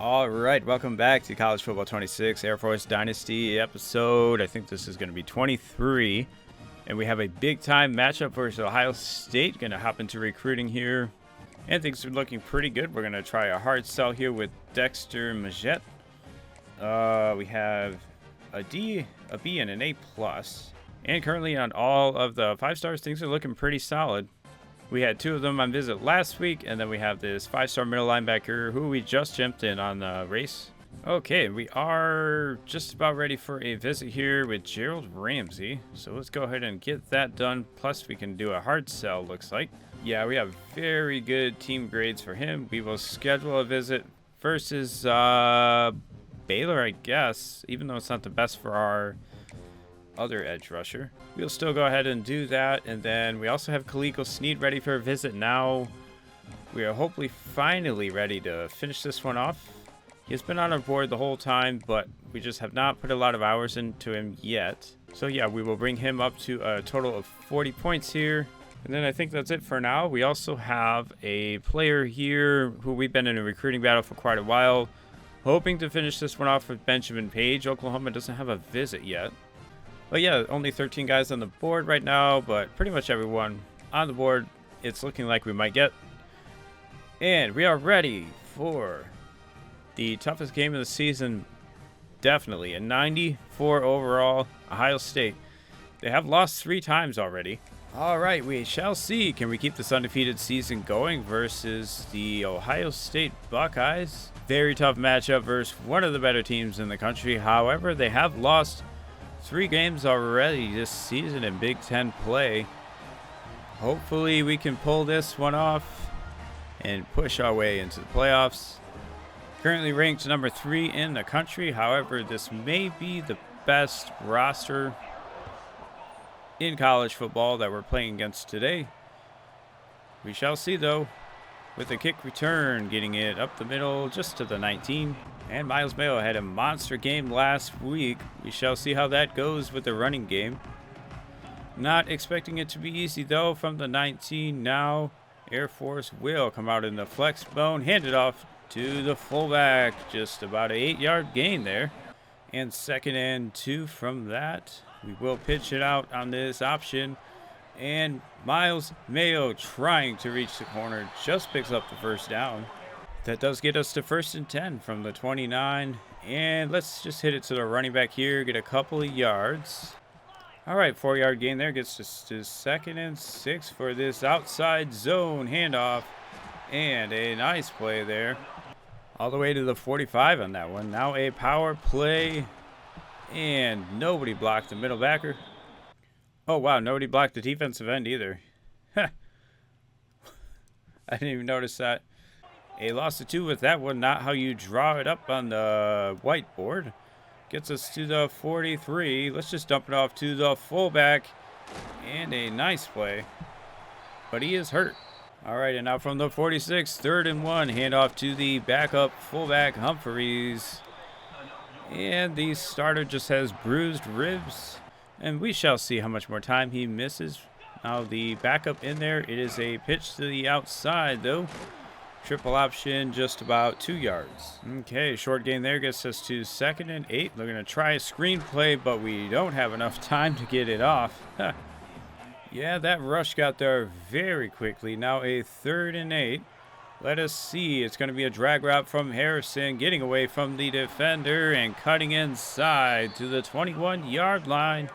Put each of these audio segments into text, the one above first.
All right, welcome back to College Football 26 Air Force Dynasty episode. I think this is going to be 23. And we have a big-time matchup versus Ohio State. Going to hop into recruiting here. And things are looking pretty good. We're going to try a hard sell here with Dexter Majette. We have a D, a B, and an A+. And currently on all of the 5 stars, things are looking pretty solid. We had 2 of them on visit last week, and then we have this 5-star middle linebacker who we just jumped in on the race. Okay, we are just about ready for a visit here with Gerald Ramsey. So let's go ahead and get that done. Plus, we can do a hard sell, looks like. Yeah, we have very good team grades for him. We will schedule a visit versus Baylor, I guess, even though it's not the best for our other edge rusher. We'll still go ahead and do that, and then we also have Kaliko Sneed ready for a visit now. We are hopefully finally ready to finish this one off. He's been on our board the whole time, but we just have not put a lot of hours into him yet. So yeah, we will bring him up to a total of 40 points here. And then I think that's it for now. We also have a player here who we've been in a recruiting battle for quite a while, hoping to finish this one off with Benjamin Page. Oklahoma doesn't have a visit yet. But yeah, only 13 guys on the board right now, but pretty much everyone on the board it's looking like we might get. And we are ready for the toughest game of the season, definitely. A 94 overall, Ohio State. They have lost 3 times already. All right, we shall see. Can we keep this undefeated season going versus the Ohio State Buckeyes? Very tough matchup versus one of the better teams in the country. However, they have lost 3 games already this season in Big Ten play. Hopefully we can pull this one off and push our way into the playoffs. Currently ranked number 3 in the country. However, this may be the best roster in college football that we're playing against today. We shall see though. With a kick return, getting it up the middle just to the 19. And Miles Mayo had a monster game last week. We shall see how that goes with the running game. Not expecting it to be easy though from the 19. Now Air Force will come out in the flex bone, hand it off to the fullback. Just about an 8-yard gain there. And 2nd and 2 from that. We will pitch it out on this option. And Miles Mayo trying to reach the corner just picks up the first down. That does get us to 1st and 10 from the 29. And let's just hit it to the running back here, get a couple of yards. All right, 4-yard gain there gets us to 2nd and 6 for this outside zone handoff. And a nice play there. All the way to the 45 on that one. Now a power play. And nobody blocked the middle backer. Oh, wow, nobody blocked the defensive end either. I didn't even notice that. A loss of 2 with that one. Not how you draw it up on the whiteboard. Gets us to the 43. Let's just dump it off to the fullback. And a nice play. But he is hurt. All right, and now from the 46, 3rd and 1. Handoff to the backup fullback Humphreys. And the starter just has bruised ribs. And we shall see how much more time he misses. Now the backup in there. It is a pitch to the outside, though. Triple option, just about 2 yards. Okay, short gain there gets us to 2nd and 8. They're going to try a screen play, but we don't have enough time to get it off. Yeah, that rush got there very quickly. Now a 3rd and 8. Let us see. It's going to be a drag route from Harrison, getting away from the defender and cutting inside to the 21-yard line.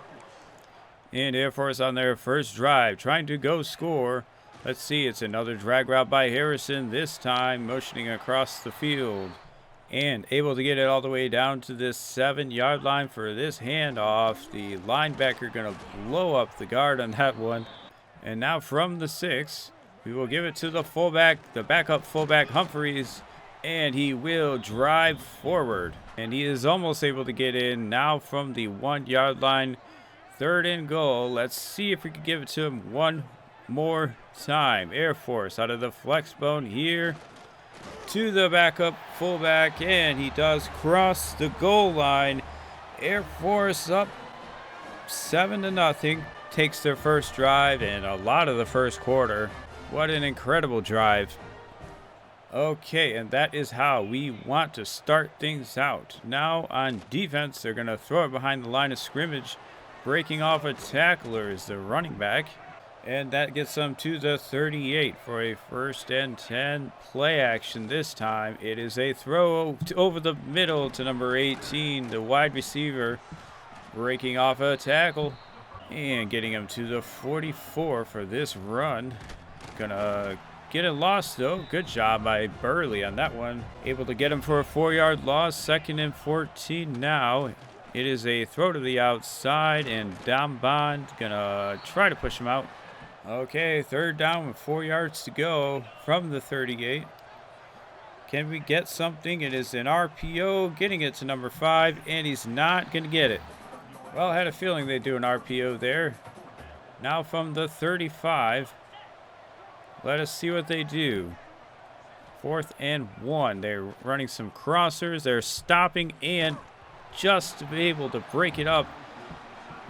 And Air Force on their first drive, trying to go score. Let's see, it's another drag route by Harrison, this time motioning across the field. And able to get it all the way down to this 7-yard line for this handoff. The linebacker going to blow up the guard on that one. And now from the 6, we will give it to the fullback, the backup fullback Humphreys. And he will drive forward. And he is almost able to get in now from the 1-yard line. 3rd and goal. Let's see if we can give it to him one more time. Air Force out of the flex bone here to the backup fullback, and he does cross the goal line. Air Force up 7-0, takes their first drive and a lot of the first quarter. What an incredible drive. Okay, and that is how we want to start things out. Now on defense, they're going to throw it behind the line of scrimmage. Breaking off a tackler is the running back. And that gets them to the 38 for a 1st and 10 play action this time. It is a throw over the middle to number 18, the wide receiver, breaking off a tackle and getting him to the 44 for this run. Gonna get it lost though. Good job by Burley on that one. Able to get him for a 4-yard loss. 2nd and 14 now. It is a throw to the outside and Bond gonna try to push him out. Okay, 3rd down with 4 yards to go from the 38. Can we get something? It is an RPO, getting it to number 5, and he's not going to get it. Well, I had a feeling they'd do an RPO there. Now from the 35, let us see what they do. 4th and 1. They're running some crossers. They're stopping and just to be able to break it up.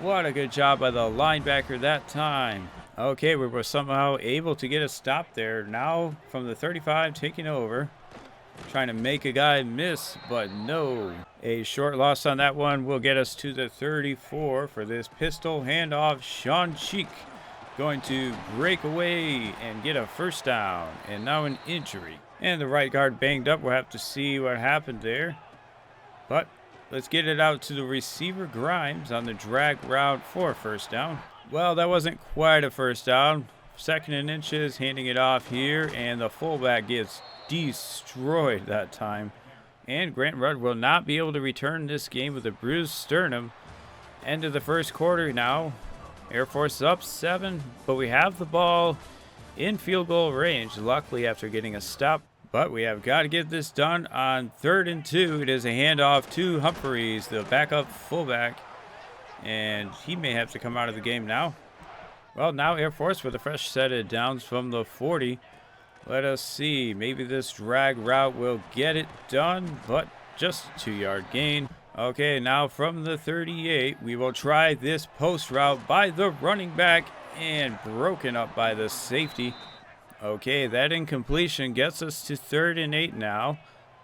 What a good job by the linebacker that time. Okay, we were somehow able to get a stop there. Now from the 35 taking over. Trying to make a guy miss, but no. A short loss on that one will get us to the 34 for this pistol handoff. Sean Cheek going to break away and get a 1st down. And now an injury. And the right guard banged up. We'll have to see what happened there. But let's get it out to the receiver, Grimes, on the drag route for a 1st down. Well, that wasn't quite a 1st down. 2nd and inches, handing it off here, and the fullback gets destroyed that time. And Grant Rudd will not be able to return this game with a bruised sternum. End of the 1st quarter now. Air Force up 7, but we have the ball in field goal range, luckily after getting a stop. But we have got to get this done on 3rd and 2. It is a handoff to Humphreys, the backup fullback. And he may have to come out of the game now. Well, now Air Force with a fresh set of downs from the 40. Let us see. Maybe this drag route will get it done, but just a 2-yard gain. Okay, now from the 38, we will try this post route by the running back and broken up by the safety. Okay, that incompletion gets us to 3rd and 8 now.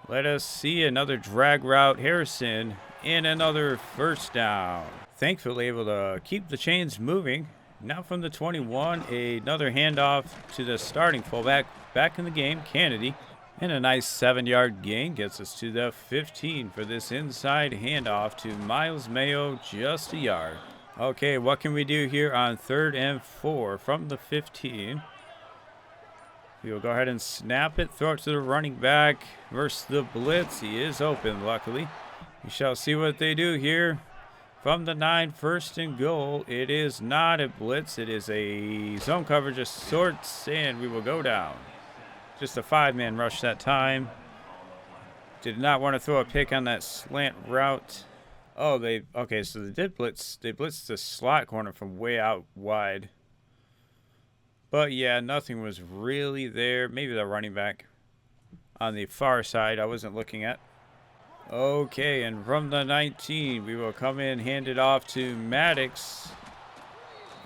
Let us see another drag route. Harrison and another 1st down. Thankfully able to keep the chains moving. Now from the 21, another handoff to the starting fullback back in the game, Kennedy. And a nice 7-yard gain gets us to the 15 for this inside handoff to Miles Mayo, just a yard. Okay, what can we do here on 3rd and 4 from the 15? We will go ahead and snap it, throw it to the running back versus the blitz. He is open, luckily. We shall see what they do here. From the 9, 1st and goal. It is not a blitz. It is a zone coverage of sorts, and we will go down. Just a 5-man rush that time. Did not want to throw a pick on that slant route. Oh, okay, so they did blitz. They blitzed the slot corner from way out wide. But yeah, nothing was really there. Maybe the running back on the far side I wasn't looking at. Okay, and from the 19, we will come in, hand it off to Maddox.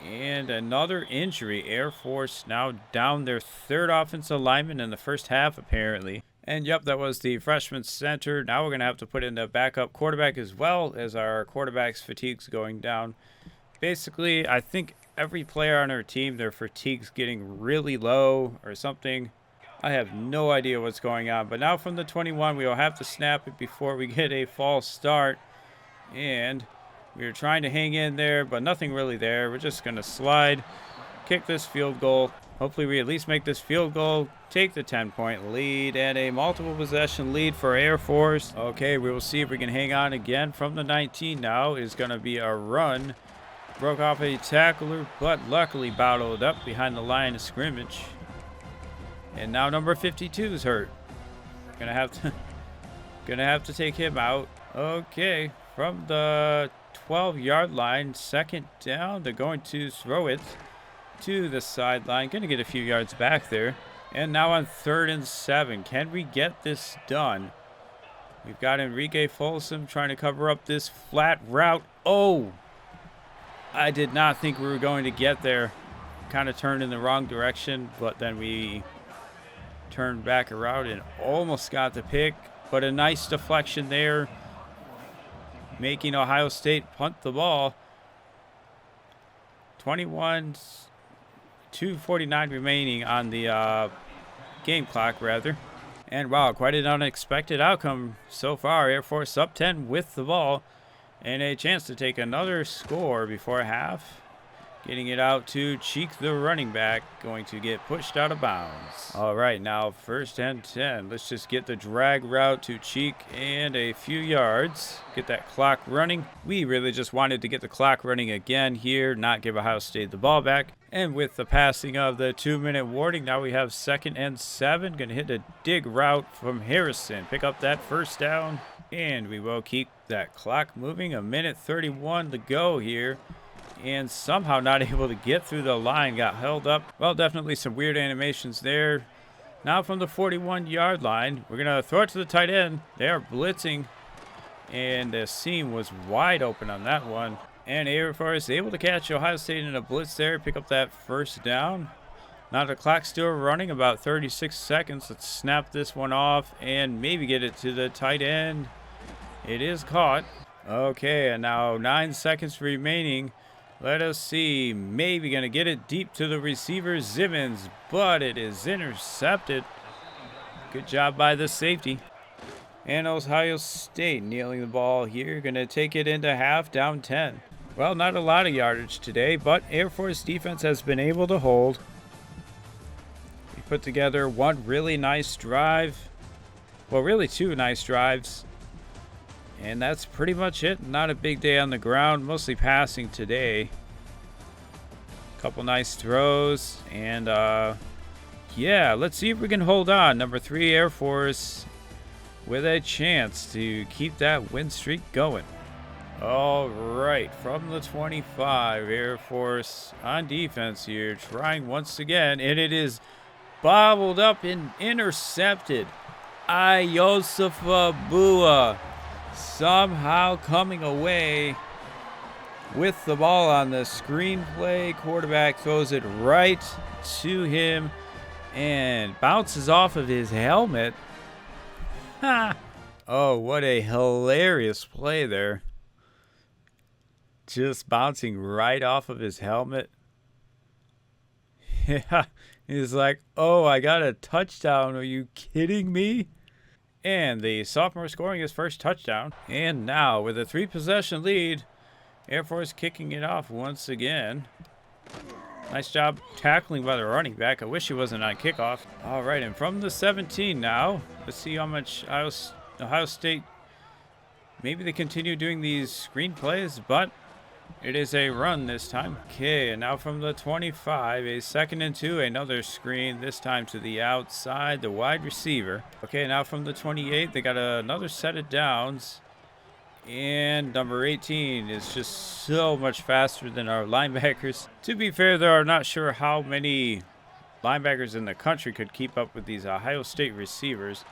And another injury. Air Force now down their 3rd offensive lineman in the 1st half, apparently. And yep, that was the freshman center. Now we're going to have to put in the backup quarterback as well, as our quarterback's fatigue's going down. Basically, I think every player on our team, their fatigue's getting really low or something. I have no idea what's going on. But now from the 21, we will have to snap it before we get a false start. And we are trying to hang in there, but nothing really there. We're just going to slide, kick this field goal. Hopefully we at least make this field goal, take the 10-point lead, and a multiple possession lead for Air Force. Okay, we will see if we can hang on again. From the 19 now is going to be a run. Broke off a tackler, but luckily battled up behind the line of scrimmage. And now number 52 is hurt. Gonna have to take him out. Okay, from the 12-yard line, 2nd down. They're going to throw it to the sideline. Gonna get a few yards back there. And now on 3rd and 7. Can we get this done? We've got Enrique Folsom trying to cover up this flat route. Oh! I did not think we were going to get there. Kind of turned in the wrong direction, but then we Turned back around and almost got the pick, but a nice deflection there, making Ohio State punt the ball. 2:49 remaining on the game clock, rather. And wow, quite an unexpected outcome so far. Air Force up 10 with the ball and a chance to take another score before half. Getting it out to Cheek, the running back, going to get pushed out of bounds. All right, now 1st and 10. Let's just get the drag route to Cheek and a few yards. Get that clock running. We really just wanted to get the clock running again here, not give Ohio State the ball back. And with the passing of the 2-minute warning, now we have 2nd and 7. Going to hit a dig route from Harrison. Pick up that 1st down. And we will keep that clock moving. 1:31 to go here. And somehow not able to get through the line. Got held up. Well, definitely some weird animations there. Now from the 41-yard line, we're going to throw it to the tight end. They are blitzing. And the seam was wide open on that one. And Air Force able to catch Ohio State in a blitz there. Pick up that 1st down. Now the clock's still running, about 36 seconds. Let's snap this one off and maybe get it to the tight end. It is caught. Okay, and now 9 seconds remaining. Let us see. Maybe going to get it deep to the receiver, Zimmons, but it is intercepted. Good job by the safety. And Ohio State kneeling the ball here. Going to take it into half, down 10. Well, not a lot of yardage today, but Air Force defense has been able to hold. We put together one really nice drive. Well, really 2 nice drives. And that's pretty much it. Not a big day on the ground, mostly passing today. Couple nice throws. And, yeah, let's see if we can hold on. Number 3 Air Force with a chance to keep that win streak going. All right, from the 25, Air Force on defense here, trying once again. And it is bobbled up and intercepted. Iosefa Bua somehow coming away with the ball on the screenplay. Quarterback throws it right to him and bounces off of his helmet. Ha! Oh, what a hilarious play there. Just bouncing right off of his helmet. Yeah, he's like, oh, I got a touchdown. Are you kidding me? And the sophomore scoring his 1st touchdown. And now with a 3-possession lead, Air Force kicking it off once again. Nice job tackling by the running back. I wish he wasn't on kickoff. All right, and from the 17 now, let's see how much Ohio State, maybe they continue doing these screen plays, but it is a run this time. Okay, and now from the 25, a 2nd and 2, another screen, this time to the outside, the wide receiver. Okay, now from the 28, they got another set of downs. And number 18 is just so much faster than our linebackers. To be fair, though, I'm not sure how many linebackers in the country could keep up with these Ohio State receivers.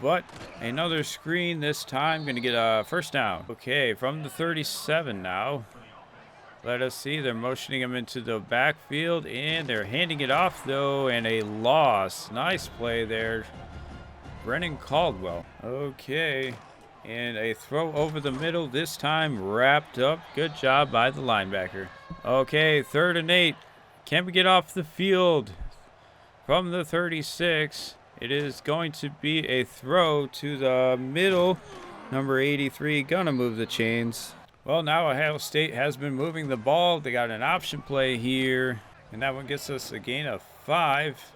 But another screen this time. Going to get a 1st down. Okay, from the 37 now. Let us see. They're motioning him into the backfield. And they're handing it off, though. And a loss. Nice play there. Brennan Caldwell. Okay. And a throw over the middle. This time wrapped up. Good job by the linebacker. Okay, 3rd and 8. Can we get off the field? From the 36. It is going to be a throw to the middle. Number 83 gonna move the chains. Well, now Ohio State has been moving the ball. They got an option play here. And that one gets us a gain of 5.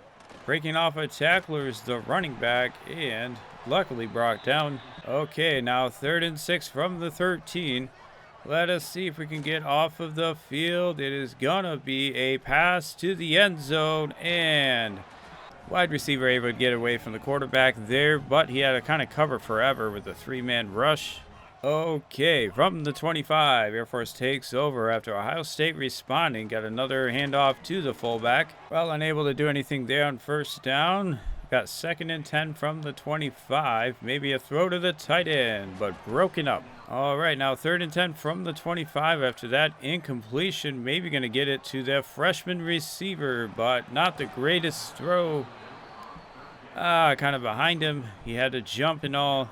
Breaking off a tackler is the running back. And luckily brought down. Okay, now 3rd and 6 from the 13. Let us see if we can get off of the field. It is gonna be a pass to the end zone. And wide receiver able to get away from the quarterback there, but he had to kind of cover forever with a 3-man rush. Okay, from the 25, Air Force takes over after Ohio State responding. Got another handoff to the fullback. Well, unable to do anything there on 1st down. Got 2nd and 10 from the 25. Maybe a throw to the tight end, but broken up. All right, now 3rd and 10 from the 25. After that incompletion, maybe going to get it to the freshman receiver, but not the greatest throw. kind of behind him. He had to jump and all.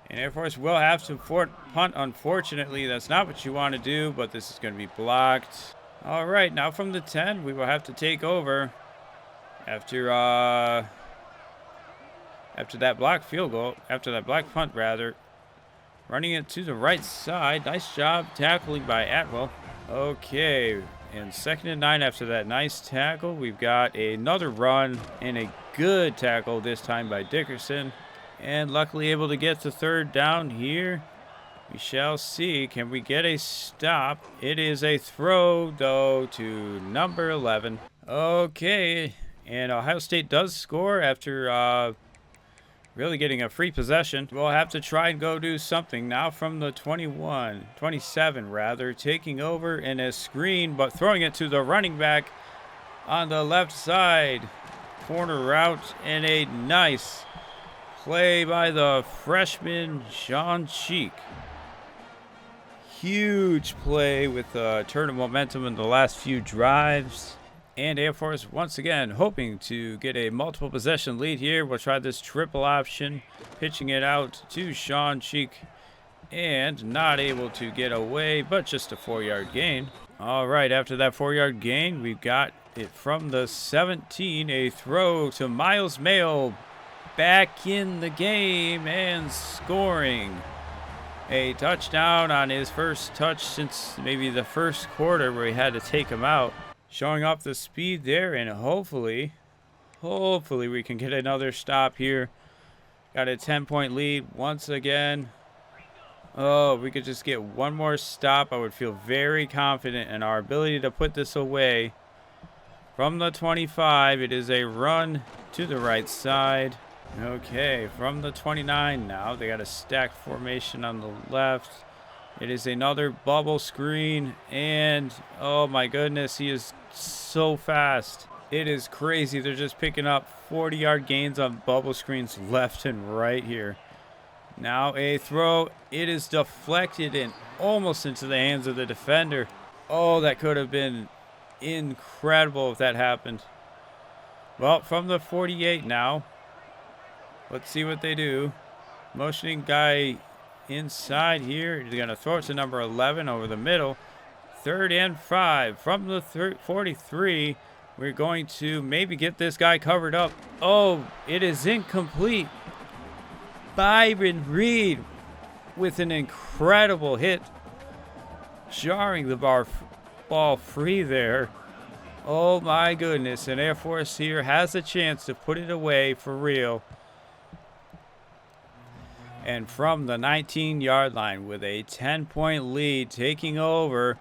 And Air Force will have to punt, unfortunately. That's not what you want to do, but this is going to be blocked. All right, now from the 10, we will have to take over after that blocked field goal, after that blocked punt, rather. Running it to the right side. Nice job tackling by Atwell. Okay, and 2nd and 9 after that nice tackle. We've got another run and a good tackle this time by Dickerson. And luckily able to get to 3rd down here. We shall see. Can we get a stop? It is a throw, though, to number 11. Okay, and Ohio State does score after really getting a free possession. We'll have to try and go do something now from the 27 rather, taking over in a screen, but throwing it to the running back on the left side. Corner route and a nice play by the freshman John Cheek. Huge play with a turn of momentum in the last few drives. And Air Force once again hoping to get a multiple possession lead here. We'll try this triple option, pitching it out to Sean Cheek, and not able to get away, but just a 4-yard gain. All right, after that 4-yard gain, we've got it from the 17, a throw to Miles Mayo, back in the game and scoring a touchdown on his first touch since maybe the first quarter where he had to take him out. Showing off the speed there, and hopefully we can get another stop here. Got a 10-point lead once again. Oh, we could just get one more stop. I would feel very confident in our ability to put this away. From the 25, it is a run to the right side. Okay, from the 29 now, they got a stacked formation on the left. It is another bubble screen, and oh my goodness, he is so fast. It is crazy. They're just picking up 40-yard gains on bubble screens left and right here. Now a throw. It is deflected and almost into the hands of the defender. Oh, that could have been incredible if that happened. Well, from the 48 now. Let's see what they do. Motioning guy inside here. He's going to throw it to number 11 over the middle. 3rd and 5 from the 43. We're going to maybe get this guy covered up. Oh, it is incomplete. Byron Reed with an incredible hit, jarring the ball free there. Oh my goodness, and Air Force here has a chance to put it away for real. And from the 19-yard line with a 10-point lead taking over,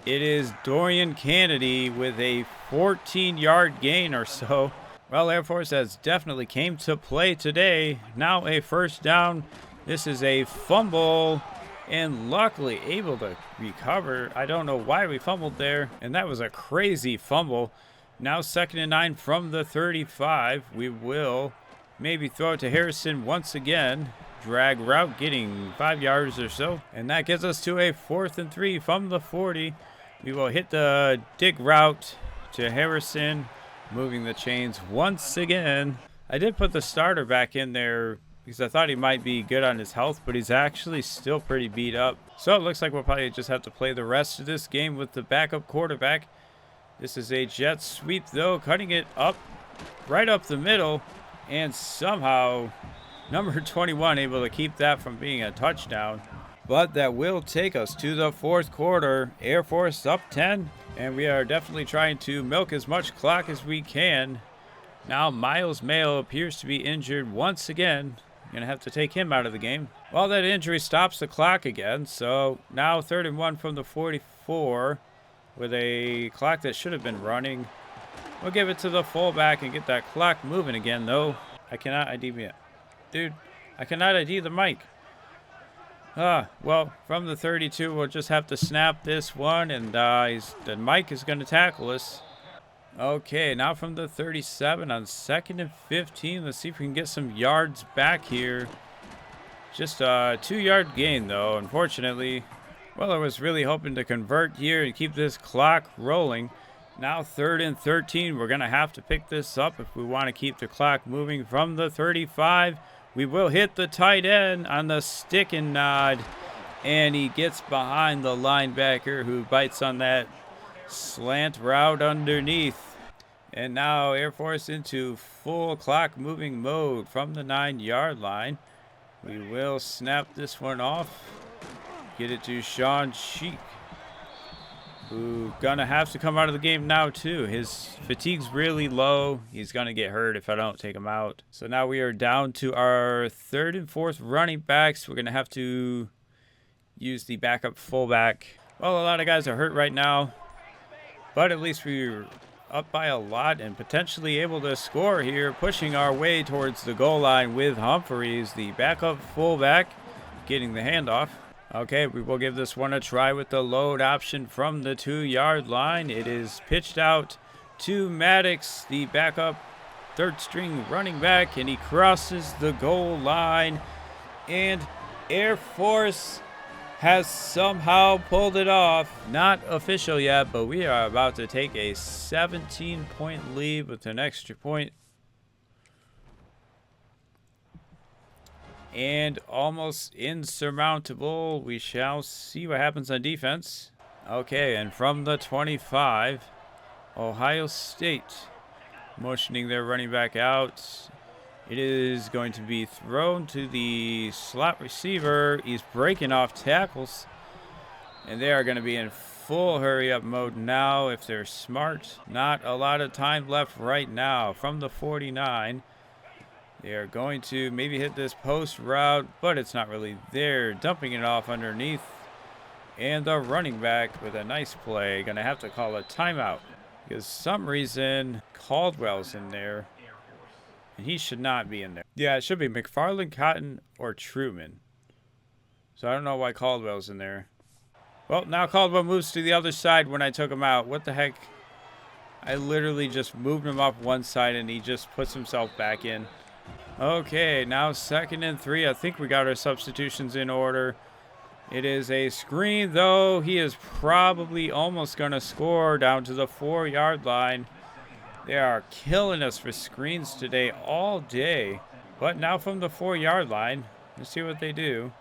it is Dorian Kennedy with a 14-yard gain or so. Well, Air Force has definitely came to play today. Now a 1st down. This is a fumble, and luckily able to recover. I don't know why we fumbled there, and that was a crazy fumble. Now 2nd and 9 from the 35. We will maybe throw it to Harrison once again. Drag route getting 5 yards or so, and that gets us to a 4th and 3 from the 40. We will hit the dig route to Harrison, moving the chains once again. I did put the starter back in there because I thought he might be good on his health, but he's actually still pretty beat up. So it looks like we'll probably just have to play the rest of this game with the backup quarterback. This is a jet sweep though, cutting it up right up the middle, and somehow number 21 able to keep that from being a touchdown. But that will take us to the 4th quarter. Air Force up 10, and we are definitely trying to milk as much clock as we can. Now Miles Mayo appears to be injured once again. Gonna have to take him out of the game. Well, that injury stops the clock again, so now 3rd and 1 from the 44 with a clock that should have been running. We'll give it to the fullback and get that clock moving again, though. I cannot ID me. Dude, I cannot ID the mic. Well, from the 32, we'll just have to snap this one, and the mic is going to tackle us. Okay, now from the 37 on 2nd and 15. Let's see if we can get some yards back here. Just a 2-yard gain, though, unfortunately. Well, I was really hoping to convert here and keep this clock rolling. Now 3rd and 13. We're going to have to pick this up if we want to keep the clock moving from the 35. We will hit the tight end on the stick and nod. And he gets behind the linebacker who bites on that slant route underneath. And now Air Force into full clock moving mode from the 9-yard line. We will snap this one off. Get it to Sean Sheik, who gonna have to come out of the game now too. His fatigue's really low. He's gonna get hurt if I don't take him out. So now we are down to our 3rd and 4th running backs. We're gonna have to use the backup fullback. Well, a lot of guys are hurt right now, but at least we're up by a lot and potentially able to score here, pushing our way towards the goal line with Humphreys, the backup fullback, getting the handoff. Okay, we will give this one a try with the load option from the 2-yard line. It is pitched out to Maddox, the backup 3rd string running back, and he crosses the goal line. And Air Force has somehow pulled it off. Not official yet, but we are about to take a 17-point lead with an extra point. And almost insurmountable. We shall see what happens on defense. Okay, and from the 25, Ohio State motioning their running back out. It is going to be thrown to the slot receiver. He's breaking off tackles. And they are going to be in full hurry-up mode now if they're smart. Not a lot of time left right now from the 49. They are going to maybe hit this post route, but it's not really there. Dumping it off underneath. And the running back with a nice play. Going to have to call a timeout. Because some reason Caldwell's in there. And he should not be in there. Yeah, it should be McFarland, Cotton, or Truman. So I don't know why Caldwell's in there. Well, now Caldwell moves to the other side when I took him out. What the heck? I literally just moved him off one side and he just puts himself back in. Okay, now 2nd and 3. I think we got our substitutions in order. It is a screen, though. He is probably almost going to score down to the 4-yard line. They are killing us for screens today all day. But now from the 4-yard line, let's see what they do.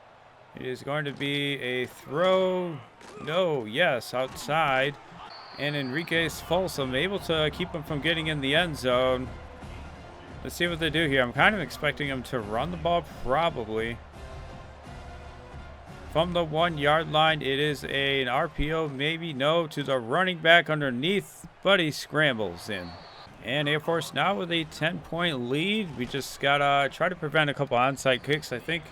It is going to be a throw. No, yes, outside. And Enriquez Folsom able to keep him from getting in the end zone. Let's see what they do here. I'm kind of expecting him to run the ball probably. From the 1-yard line, it is an RPO, maybe no, to the running back underneath, but he scrambles in. And Air Force now with a 10-point lead. We just got to try to prevent a couple onside kicks, I think.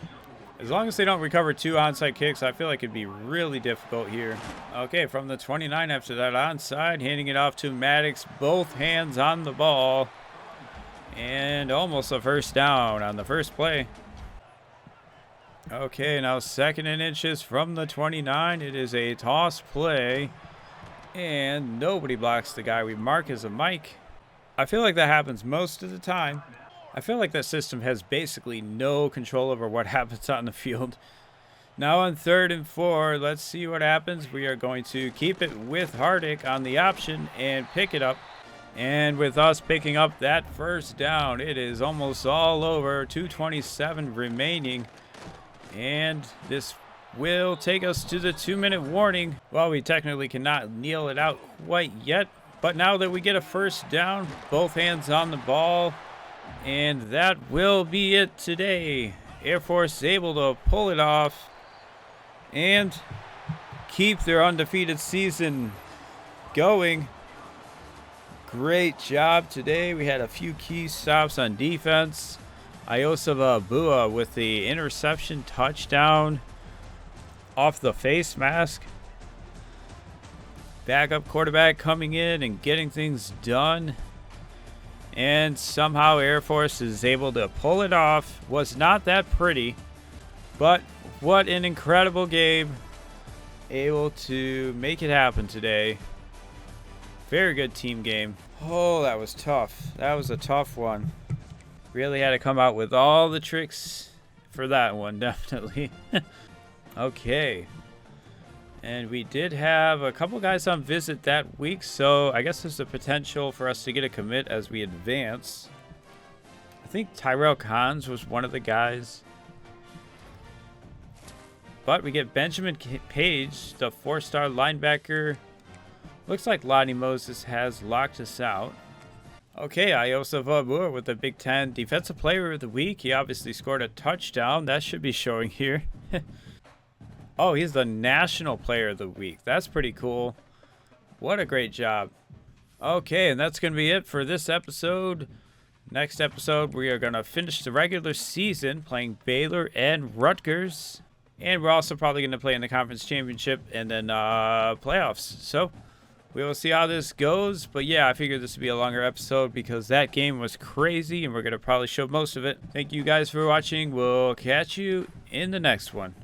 As long as they don't recover 2 onside kicks, I feel like it'd be really difficult here. Okay, from the 29 after that onside, handing it off to Maddox, both hands on the ball. And almost a first down on the first play. Okay, now 2nd and inches from the 29. It is a toss play. And nobody blocks the guy we mark as a Mike. I feel like that happens most of the time. I feel like that system has basically no control over what happens on the field. Now on 3rd and 4, let's see what happens. We are going to keep it with Hardick on the option and pick it up. And with us picking up that first down, it is almost all over. 2:27 remaining. And this will take us to the 2-minute warning. Well, we technically cannot kneel it out quite yet. But now that we get a first down, both hands on the ball. And that will be it today. Air Force able to pull it off and keep their undefeated season going. Great job today. We had a few key stops on defense. Iosava Bua with the interception touchdown off the face mask. Backup quarterback coming in and getting things done. And somehow Air Force is able to pull it off. Was not that pretty, but what an incredible game. Able to make it happen today. Very good team game. Oh, that was tough. That was a tough one. Really had to come out with all the tricks for that one, definitely. Okay. And we did have a couple guys on visit that week, so I guess there's a potential for us to get a commit as we advance. I think Tyrell Kahns was one of the guys. But we get Benjamin Page, the 4-star linebacker. Looks like Lonnie Moses has locked us out. Okay, Iosa Vabur with the Big Ten Defensive Player of the Week. He obviously scored a touchdown. That should be showing here. Oh, he's the National Player of the Week. That's pretty cool. What a great job. Okay, and that's going to be it for this episode. Next episode, we are going to finish the regular season playing Baylor and Rutgers. And we're also probably going to play in the conference championship and then playoffs. So we will see how this goes. But yeah, I figured this would be a longer episode because that game was crazy and we're going to probably show most of it. Thank you guys for watching. We'll catch you in the next one.